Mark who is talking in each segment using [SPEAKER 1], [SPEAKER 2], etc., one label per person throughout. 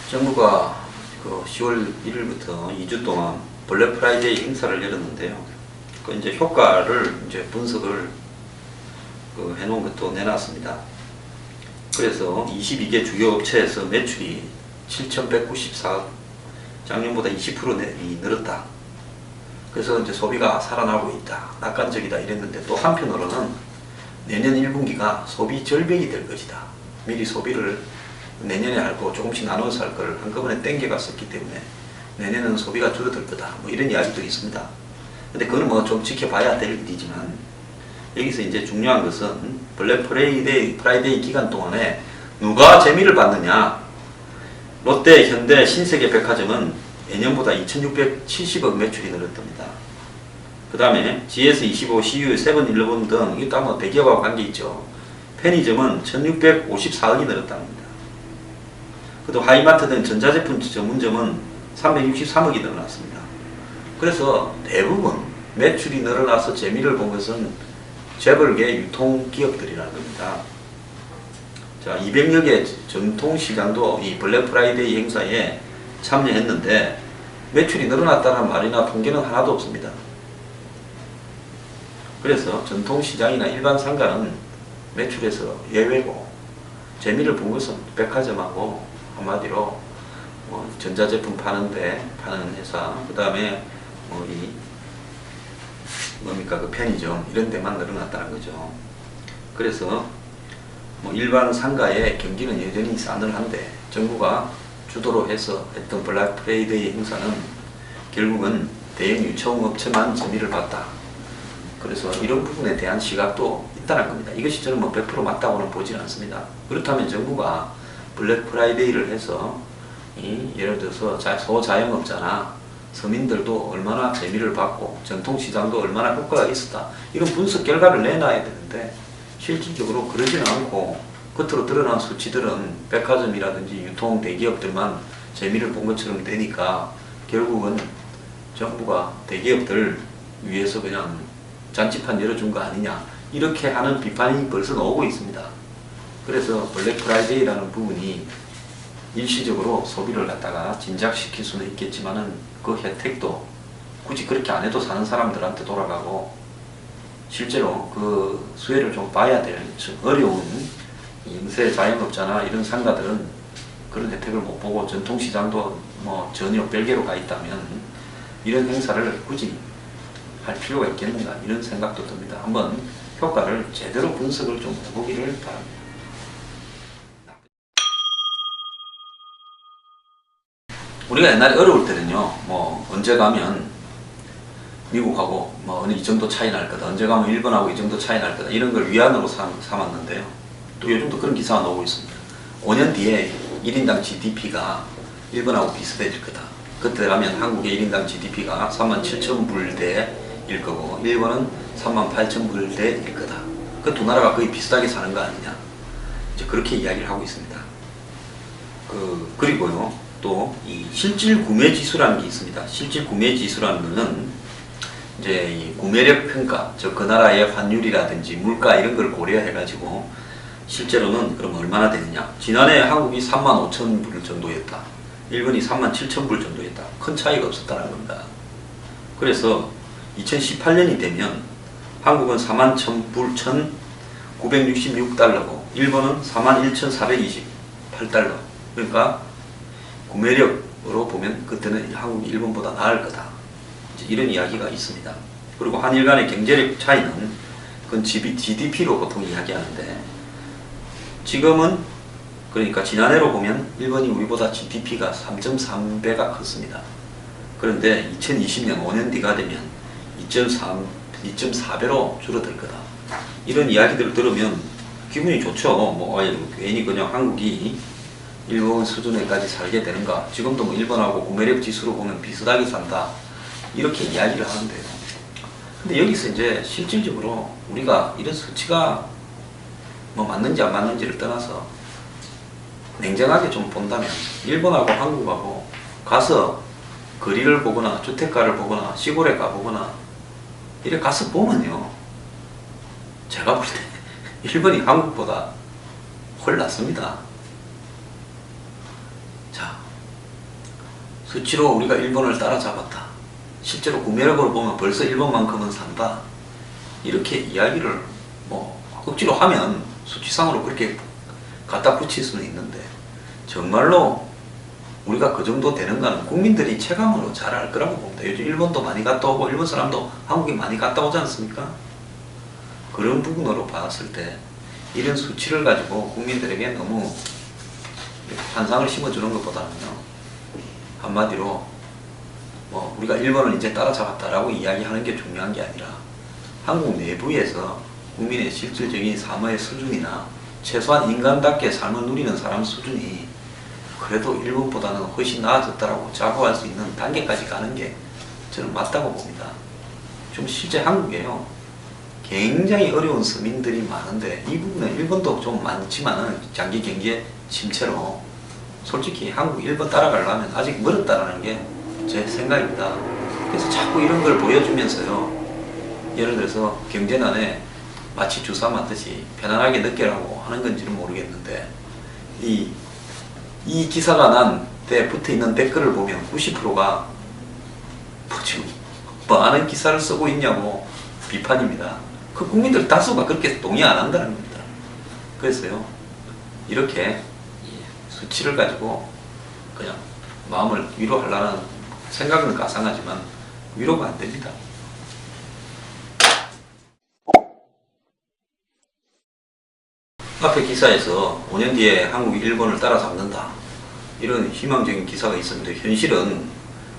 [SPEAKER 1] 정부가 그 10월 1일부터 2주 동안 블랙 프라이데이 행사를 열었는데요. 그 이제 효과를 이제 분석을 해놓은 것도 내놨습니다. 그래서 22개 주요 업체에서 매출이 7,194억, 작년보다 20% 늘었다. 그래서 이제 소비가 살아나고 있다, 낙관적이다 이랬는데, 또 한편으로는 내년 1분기가 소비 절벽이 될 것이다. 미리 소비를 내년에 할 거 조금씩 나눠서 할 걸 한꺼번에 땡겨갔었기 때문에 내년에는 소비가 줄어들 거다, 뭐 이런 이야기도 있습니다. 근데 그건 뭐 좀 지켜봐야 될 일이지만, 여기서 이제 중요한 것은 블랙 프라이데이 기간 동안에 누가 재미를 받느냐. 롯데, 현대, 신세계 백화점은 예년보다 2,670억 매출이 늘었답니다. 그 다음에 GS25, CU, 세븐일레븐 등 이것도 뭐 대기업하고 관계 있죠. 편의점은 1,654억이 늘었답니다. 또 하이마트 등 전자제품 전문점은 363억이 늘어났습니다. 그래서 대부분 매출이 늘어나서 재미를 본 것은 재벌계 유통기업들이라는 겁니다. 자, 200여 개 전통시장도 이 블랙 프라이데이 행사에 참여했는데 매출이 늘어났다는 말이나 통계는 하나도 없습니다. 그래서 전통시장이나 일반 상가는 매출에서 예외고, 재미를 본 것은 백화점하고 한마디로 전자제품 파는 회사, 그 다음에 그 편의점 이런 데만 늘어났다는 거죠. 그래서 일반 상가의 경기는 여전히 싸늘한데, 정부가 주도로 해서 했던 블랙 프라이데이 행사는 결국은 대형 유통업체만 재미를 봤다. 그래서 이런 부분에 대한 시각도 있다는 겁니다. 이것이 저는 100% 맞다고는 보지는 않습니다. 그렇다면 정부가 블랙 프라이데이를 해서 예를 들어서 소자영업자나 서민들도 얼마나 재미를 받고 전통시장도 얼마나 효과가 있었다, 이런 분석 결과를 내놔야 되는데, 실질적으로 그러지는 않고 겉으로 드러난 수치들은 백화점이라든지 유통 대기업들만 재미를 본 것처럼 되니까 결국은 정부가 대기업들 위해서 그냥 잔치판 열어준 거 아니냐, 이렇게 하는 비판이 벌써 나오고 있습니다. 그래서 블랙 프라이데이라는 부분이 일시적으로 소비를 갖다가 진작시킬 수는 있겠지만은 그 혜택도 굳이 그렇게 안 해도 사는 사람들한테 돌아가고, 실제로 그 수혜를 좀 봐야 될 어려운 영세 자영업자나 이런 상가들은 그런 혜택을 못 보고 전통시장도 전혀 별개로 가 있다면 이런 행사를 굳이 할 필요가 있겠는가, 이런 생각도 듭니다. 한번 효과를 제대로 분석을 좀 해보기를 바랍니다. 우리가 옛날에 어려울 때는요, 언제 가면 미국하고 어느 이 정도 차이 날 거다, 언제 가면 일본하고 이 정도 차이 날 거다, 이런 걸 위안으로 삼았는데요. 또 요즘도 그런 기사가 나오고 있습니다. 5년 뒤에 1인당 GDP가 일본하고 비슷해질 거다. 그때라면 한국의 1인당 GDP가 37,000불대일 거고 일본은 38,000불대일 거다. 그 두 나라가 거의 비슷하게 사는 거 아니냐, 이제 그렇게 이야기를 하고 있습니다. 그리고요, 또 이 실질 구매 지수라는 게 있습니다. 실질 구매 지수라는 것은 이제 이 구매력 평가, 즉 그 나라의 환율이라든지 물가 이런 걸 고려해 가지고 실제로는 그럼 얼마나 되느냐. 지난해 한국이 35,000불 정도였다, 일본이 37,000불 정도였다. 큰 차이가 없었다는 겁니다. 그래서 2018년이 되면 한국은 41,000불 1,966달러고 일본은 41,428달러. 그러니까 구매력으로 보면 그때는 한국이 일본보다 나을 거다, 이런 이야기가 있습니다. 그리고 한일 간의 경제력 차이는 그건 GDP로 보통 이야기하는데, 지금은 그러니까 지난해로 보면 일본이 우리보다 GDP가 3.3배가 컸습니다. 그런데 2020년 5년 뒤가 되면 2.4배로 줄어들 거다, 이런 이야기들을 들으면 기분이 좋죠. 괜히 그냥 한국이 일본 수준에까지 살게 되는가, 지금도 일본하고 구매력 지수로 보면 비슷하게 산다, 이렇게 이야기를 하는데요. 근데 여기서 이제 실질적으로 우리가 이런 수치가 맞는지 안 맞는지를 떠나서 냉정하게 좀 본다면, 일본하고 한국하고 가서 거리를 보거나 주택가를 보거나 시골에 가보거나 이래 가서 보면요, 제가 볼 때 일본이 한국보다 훨 낫습니다. 자, 수치로 우리가 일본을 따라잡았다. 실제로 구매력으로 보면 벌써 일본만큼은 산다. 이렇게 이야기를 뭐 억지로 하면 수치상으로 그렇게 갖다 붙일 수는 있는데 정말로 우리가 그 정도 되는가는 국민들이 체감으로 잘 알 거라고 봅니다. 요즘 일본도 많이 갔다 오고 일본 사람도 한국에 많이 갔다 오지 않습니까? 그런 부분으로 봤을 때 이런 수치를 가지고 국민들에게 너무 환상을 심어주는 것보다는요, 한마디로 뭐 우리가 일본을 이제 따라잡았다라고 이야기하는 게 중요한 게 아니라 한국 내부에서 국민의 실질적인 삶의 수준이나 최소한 인간답게 삶을 누리는 사람 수준이 그래도 일본보다는 훨씬 나아졌다라고 자부할 수 있는 단계까지 가는 게 저는 맞다고 봅니다. 좀 실제 한국에요, 굉장히 어려운 서민들이 많은데 이 부분은 일본도 좀 많지만은 장기 경제 침체로 솔직히 한국, 일본 따라가려면 아직 멀었다라는 게 제 생각입니다. 그래서 자꾸 이런 걸 보여주면서요, 예를 들어서 경제난에 마치 주사 맞듯이 편안하게 느끼라고 하는 건지는 모르겠는데 이 기사가 난 때 붙어 있는 댓글을 보면 90%가 뭐 지금 뭐 하는 기사를 쓰고 있냐고 비판입니다. 그 국민들 다수가 그렇게 동의 안 한다는 겁니다. 그래서요, 이렇게 수치를 가지고 그냥 마음을 위로하려는 생각은 가상하지만 위로가 안 됩니다. 앞에 기사에서 5년 뒤에 한국이 일본을 따라잡는다, 이런 희망적인 기사가 있었는데 현실은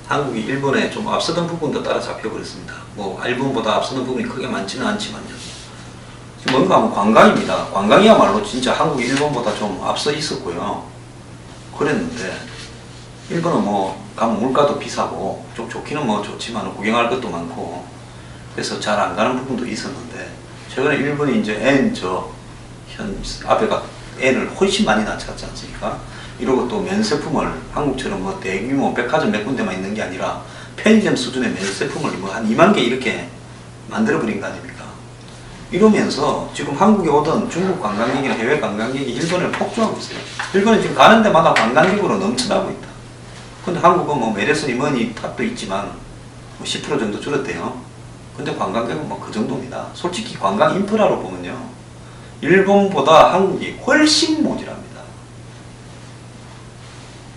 [SPEAKER 1] 한국이 일본에 좀 앞서던 부분도 따라잡혀 버렸습니다. 뭐 일본보다 앞서는 부분이 크게 많지는 않지만요. 뭔가 뭐 관광입니다. 관광이야말로 진짜 한국이 일본보다 좀 앞서 있었고요. 그랬는데 일본은 뭐 가면 물가도 비싸고 좀 좋기는 뭐 좋지만 구경할 것도 많고 그래서 잘 안 가는 부분도 있었는데 최근에 일본이 이제 앞에가 N을 훨씬 많이 낮췄지 않습니까? 이러고 또 면세품을 한국처럼 뭐 대규모 백화점 몇 군데만 있는 게 아니라 편의점 수준의 면세품을 뭐 한 2만 개 이렇게 만들어버린 거 아닙니까? 이러면서 지금 한국에 오던 중국 관광객이나 해외 관광객이 일본을 폭주하고 있어요. 일본은 지금 가는 데마다 관광객으로 넘쳐나고 있다. 근데 한국은 뭐 메르스니 뭐니 탑도 있지만 뭐 10% 정도 줄었대요. 근데 관광객은 뭐 그 정도입니다. 솔직히 관광 인프라로 보면요, 일본보다 한국이 훨씬 모자랍니다.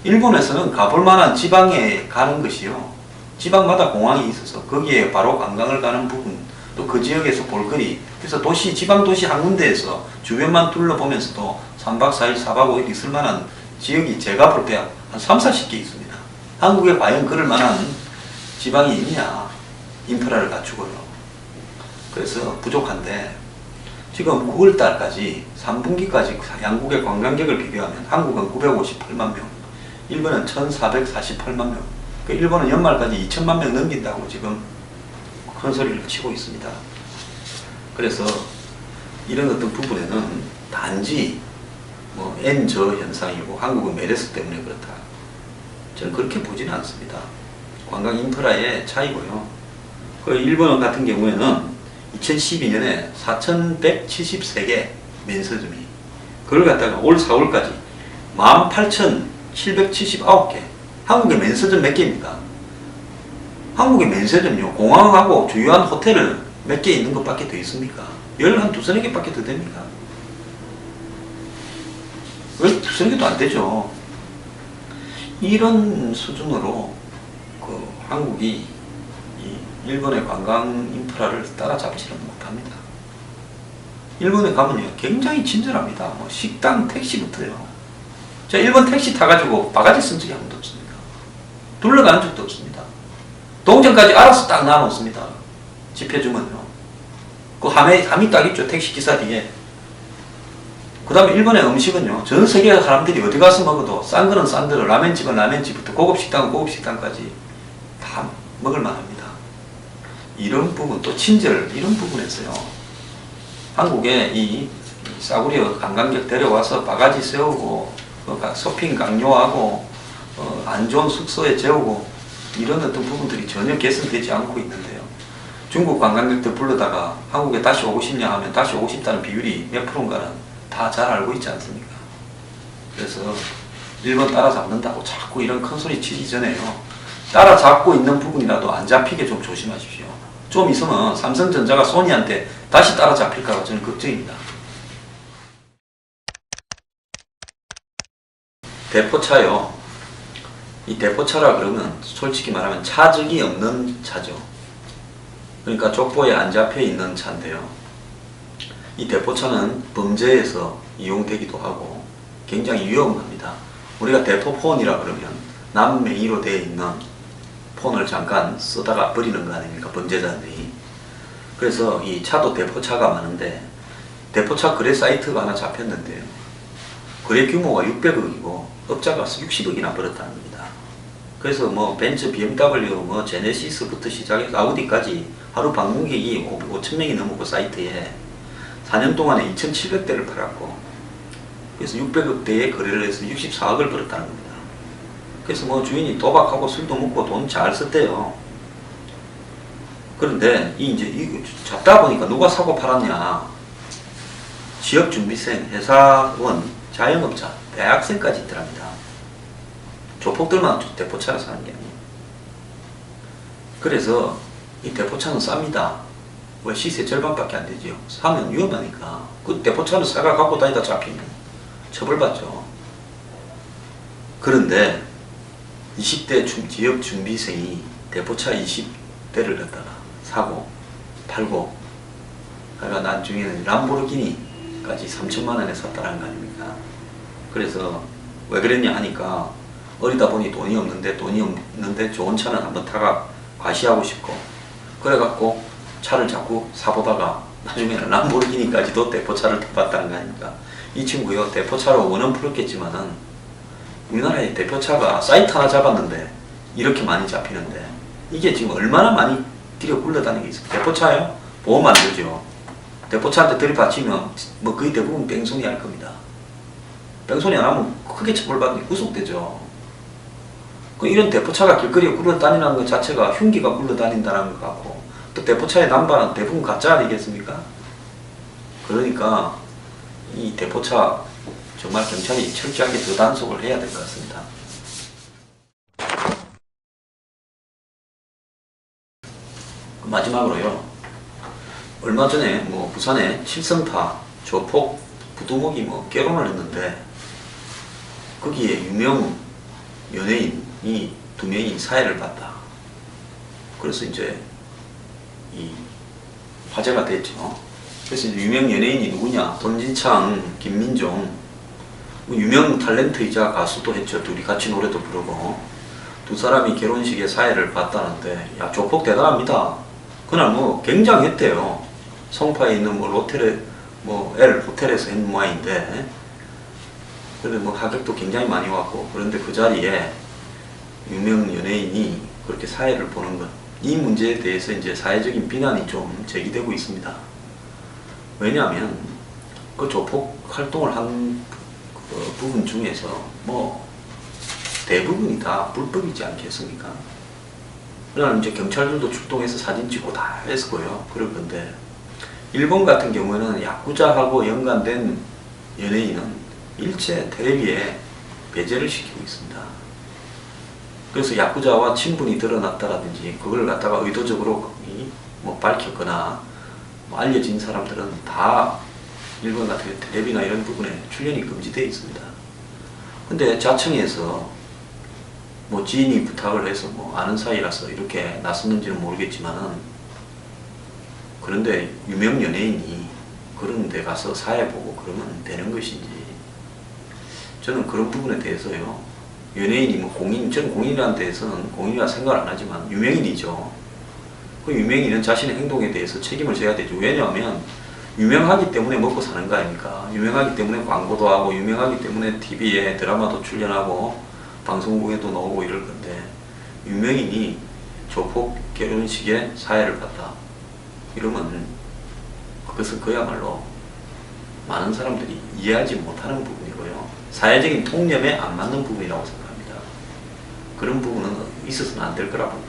[SPEAKER 1] 일본에서는 가볼 만한 지방에 가는 것이요, 지방마다 공항이 있어서 거기에 바로 관광을 가는 부분, 또 그 지역에서 볼거리, 그래서 도시, 지방 도시 한 군데에서 주변만 둘러보면서도 3박 4일, 4박 5일 있을 만한 지역이 제가 볼 때 한 3, 40개 있습니다. 한국에 과연 그럴 만한 지방이 있냐, 인프라를 갖추고요. 그래서 부족한데 지금 9월달까지 3분기까지 양국의 관광객을 비교하면 한국은 958만 명, 일본은 1448만 명, 일본은 연말까지 2천만 명 넘긴다고 지금 큰 소리를 치고 있습니다. 그래서 이런 어떤 부분에는 단지 뭐 N저 현상이고 한국은 메르스 때문에 그렇다, 저는 그렇게 보지는 않습니다. 관광 인프라의 차이고요. 그 일본 같은 경우에는 2012년에 4,173개 면세점이, 그걸 갖다가 올 4월까지 18,779개. 한국의 면세점 몇 개입니까? 한국의 면세점요, 공항하고 주요한 호텔을 몇 개 있는 것밖에 더 있습니까? 한 두세 개밖에 더 됩니까? 왜 두세 개도 안 되죠? 이런 수준으로 그 한국이 이 일본의 관광 인프라를 따라잡지는 못합니다. 일본에 가면요, 굉장히 친절합니다. 뭐 식당, 택시부터요. 제가 일본 택시 타가지고 바가지 쓴 적이 한 번도 없습니다. 둘러가는 적도 없습니다. 동전까지 알아서 딱 놔놓습니다. 지폐주머니요. 그 함이 딱 있죠, 택시 기사 뒤에. 그 다음에 일본의 음식은요, 전 세계 사람들이 어디 가서 먹어도 싼 거는 싼 대로 라멘집은 라멘집부터 고급 식당은 고급 식당까지 다 먹을 만합니다. 이런 부분, 또 친절, 이런 부분에서요, 한국에 이 싸구려 관광객 데려와서 바가지 세우고 쇼핑 강요하고 안 좋은 숙소에 재우고 이런 어떤 부분들이 전혀 개선되지 않고 있는데요, 중국 관광객들 불러다가 한국에 다시 오고 싶냐 하면 다시 오고 싶다는 비율이 몇 프로인가는 다 잘 알고 있지 않습니까? 그래서 1번 따라잡는다고 자꾸 이런 큰 소리 치기 전에요. 따라잡고 있는 부분이라도 안 잡히게 좀 조심하십시오. 좀 있으면 삼성전자가 소니한테 다시 따라잡힐까 저는 걱정입니다. 대포차요. 이 대포차라 그러면 솔직히 말하면 차적이 없는 차죠. 그러니까 족보에 안 잡혀 있는 차인데요. 이 대포차는 범죄에서 이용되기도 하고 굉장히 위험합니다. 우리가 대포폰이라 그러면 남매의로 되어 있는 폰을 잠깐 쓰다가 버리는 거 아닙니까? 범죄자들이. 그래서 이 차도 대포차가 많은데 대포차 거래 사이트가 하나 잡혔는데요. 거래 규모가 600억이고 업자가 60억이나 벌었다는 겁니다. 그래서 뭐 벤츠, BMW, 뭐 제네시스부터 시작해서 아우디까지 하루 방문객이 5,000명이 넘고 그 사이트에 4년 동안에 2,700대를 팔았고 그래서 600억대의 거래를 해서 64억을 벌었다는 겁니다. 그래서 뭐 주인이 도박하고 술도 먹고 돈 잘 썼대요. 그런데 이제 이거 잡다 보니까 누가 사고 팔았냐? 지역준비생, 회사원, 자영업자, 대학생까지 있더랍니다. 조폭들만 대포차를 사는 게 아니에요. 그래서 이 대포차는 쌉니다. 왜 시세 절반밖에 안 되지요? 사면 위험하니까. 그 대포차를 사가 갖고 다니다 잡히면 처벌받죠. 그런데 20대 지역 준비생이 대포차 20대를 갖다가 사고 팔고 그러니까 나중에는 람보르기니까지 3천만 원에 샀다는 거 아닙니까? 그래서 왜 그랬냐 하니까 어리다 보니 돈이 없는데 좋은 차는 한번 타가 과시하고 싶고 그래갖고 차를 자꾸 사보다가 나중에는 람보르기니까지도 대포차를 타봤다는 거 아닙니까? 이 친구요 대포차로 원은 풀었겠지만은 우리나라에 대포차가 사이트 하나 잡았는데 이렇게 많이 잡히는데 이게 지금 얼마나 많이 들여 굴러다니는 게 있어요. 대포차요? 보험 안 되죠. 대포차한테 들이받치면 뭐 거의 대부분 뺑소니 할 겁니다. 뺑소니 안 하면 크게 처벌받는 게 구속되죠. 이런 대포차가 길거리에 굴러다니는 것 자체가 흉기가 굴러다닌다는 것 같고 또 대포차의 남발은 대부분 가짜 아니겠습니까? 그러니까 이 대포차 정말 경찰이 철저하게 더 단속을 해야 될 것 같습니다. 마지막으로요. 얼마 전에 뭐 부산에 칠성파 조폭 부두목이 뭐 결혼을 했는데 거기에 유명 연예인이 2명이 사회를 봤다. 그래서 이제 이 화제가 됐죠. 그래서 유명 연예인이 누구냐? 돈진창, 김민종 유명 탤런트이자 가수도 했죠. 둘이 같이 노래도 부르고 두 사람이 결혼식에 사회를 봤다는데 야 조폭 대단합니다. 그날 뭐 굉장했대요. 성파에 있는 뭐 L 호텔에서 한 모양인데 그런데 뭐 하객도 굉장히 많이 왔고 그런데 그 자리에 유명 연예인이 그렇게 사회를 보는 것 이 문제에 대해서 이제 사회적인 비난이 좀 제기되고 있습니다. 왜냐하면 그 조폭 활동을 한 부분 중에서 뭐 대부분이 다 불법이지 않겠습니까? 그러나 이제 경찰들도 출동해서 사진 찍고 다 했고요. 그럴 건데 일본 같은 경우에는 야쿠자하고 연관된 연예인은 일체 텔레비에 배제를 시키고 있습니다. 그래서 야쿠자와 친분이 드러났다라든지 그걸 갖다가 의도적으로 뭐 밝혔거나 뭐 알려진 사람들은 다 일본 같은 텔레비나 이런 부분에 출연이 금지되어 있습니다. 근데 자청에서 뭐 지인이 부탁을 해서 뭐 아는 사이라서 이렇게 나섰는지는 모르겠지만은 그런데 유명 연예인이 그런 데 가서 사회 보고 그러면 되는 것인지 저는 그런 부분에 대해서요. 연예인이 뭐 저는 공인이라는 데에서는 공인이라 생각을 안 하지만 유명인이죠. 그 유명인은 자신의 행동에 대해서 책임을 져야 되죠. 왜냐하면 유명하기 때문에 먹고 사는 거 아닙니까? 유명하기 때문에 광고도 하고 유명하기 때문에 TV에 드라마도 출연하고 방송국에도 나오고 이럴 건데 유명인이 조폭 결혼식에 사회를 봤다. 이러면 그것은 그야말로 많은 사람들이 이해하지 못하는 부분이고요. 사회적인 통념에 안 맞는 부분이라고 생각합니다. 그런 부분은 있어서는 안 될 거라고